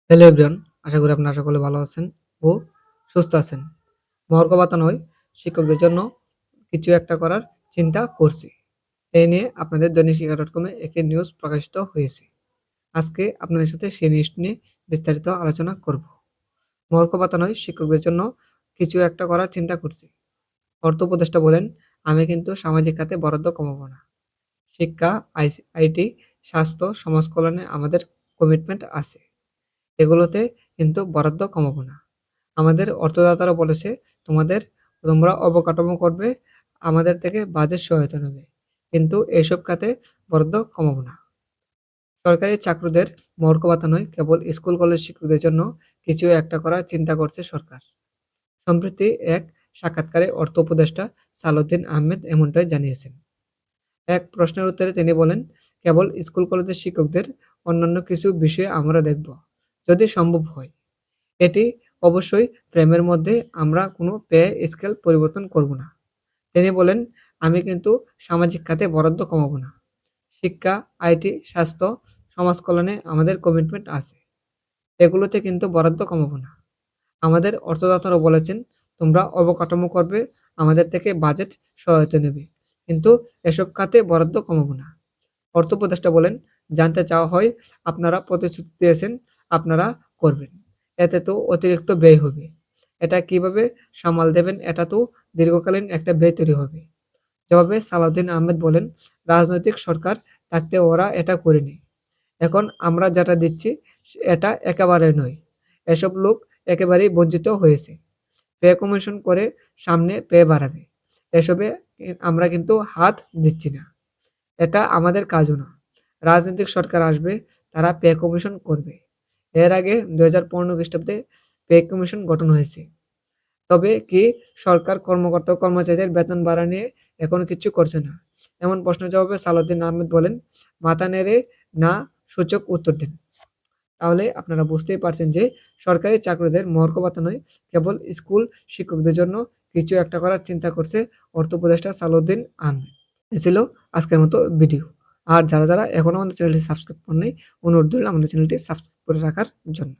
Hello everyone, আশা করি আপনারা সকলে ভালো আছেন ও সুস্থ আছেন। মহর্ঘ ভাতা নয়, শিক্ষকদের জন্য কিছু একটা করার চিন্তা করছি। এই নিয়ে আপনাদের দৈনিক শিক্ষা ডট কমে একটি নিউজ প্রকাশিত হয়েছে। আজকে আপনাদের সাথে সেই নিউজটি নিয়ে বিস্তারিত আলোচনা করব। মহর্ঘ ভাতা নয়, শিক্ষকদের জন্য কিছু একটা করার চিন্তা করছি। অর্থ উপদেষ্টা বলেন, আমি কিন্তু সামাজিক খাতে বরাদ্দ কমাবো না। শিক্ষা, আইটি, স্বাস্থ্য, সমাজ কল্যাণে আমাদের কমিটমেন্ট আছে। এগুলোতে কিন্তু বরাদ্দ কমাবো না। আমাদের অর্থদাতারা বলেছে, তোমরা অবকাঠামো করবে, আমাদের থেকে বাজেট সহায়তা নেবে, কিন্তু এইসব খাতে বরাদ্দ কমাবো না। সরকারি চাকরিদের মহর্ঘ ভাতা নয়, কেবল স্কুল কলেজ শিক্ষকদের জন্য কিছু একটা করার চিন্তা করছে সরকার। সম্প্রতি এক সাক্ষাৎকারে অর্থ উপদেষ্টা সালাউদ্দিন আহমেদ এমনটাই জানিয়েছেন। এক প্রশ্নের উত্তরে তিনি বলেন, কেবল স্কুল কলেজের শিক্ষকদের, অন্যান্য কিছু বিষয়ে আমরা দেখব, যদি সম্ভব হয়। এটি অবশ্যই ফ্রেমের মধ্যে, আমরা কোনো পে স্কেল পরিবর্তন করব না। তিনি বলেন, আমি কিন্তু সামাজিক খাতে বরাদ্দ কমাবো না। শিক্ষা, আইটি, স্বাস্থ্য, সমাজ কল্যাণে আমাদের কমিটমেন্ট আছে। এগুলোতে কিন্তু বরাদ্দ কমাবো না। আমাদের অর্থদাতারা বলেছেন, তোমরা অবকাঠামো করবে, আমাদের থেকে বাজেট সহায়তা নেবে, কিন্তু এসব খাতে বরাদ্দ কমাবো না। অর্থ উপদেষ্টা বলেন, জানতে চাওয়া হয়, আপনারা প্রতিশ্রুতি দিয়েছেন আপনারা করবেন, এতে তো অতিরিক্ত ব্যয় হবে। এটা কিভাবে সামাল দেবেন? এটা তো দীর্ঘকালীন একটা ব্যয় তৈরি হবে। জবাবে সালাউদ্দিন আহমেদ বলেন, রাজনৈতিক সরকার থাকতে ওরা এটা করেনি। এখন আমরা যেটা দিচ্ছি এটা একেবারে নয়। এসব লোক একেবারেই বঞ্চিত হয়েছে। পে কমিশন করে সামনে পে বাড়াবে, এসবে আমরা কিন্তু হাত দিচ্ছি না। এটা আমাদের কাজও না। রাজনৈতিক সরকার আসবে, তারা পে কমিশন করবে। এর আগে 2015 খ্রিস্টাব্দে পে কমিশন গঠন হয়েছে। তবে কি সরকার কর্মকর্তা কর্মচারীদের বেতন বাড়া নিয়ে এখনো কিচ্ছু করছে না? এমন প্রশ্নের জবাবে সালাউদ্দিন আহমেদ বলেন, মাথা নেড়ে না সূচক উত্তর দেন। তাহলে আপনারা বুঝতেই পারছেন যে সরকারি চাকরিদের মহর্ঘ ভাতা নয়, কেবল স্কুল শিক্ষকদের জন্য কিছু একটা করার চিন্তা করছে অর্থ উপদেষ্টা সালাউদ্দিন আহমেদ। এ ছিল আজকের মতো ভিডিও। আর যারা এখনো আমাদের চ্যানেলটি সাবস্ক্রাইব করেননি, অনুরোধ রইল আমাদের চ্যানেলটি সাবস্ক্রাইব করে রাখার জন্য।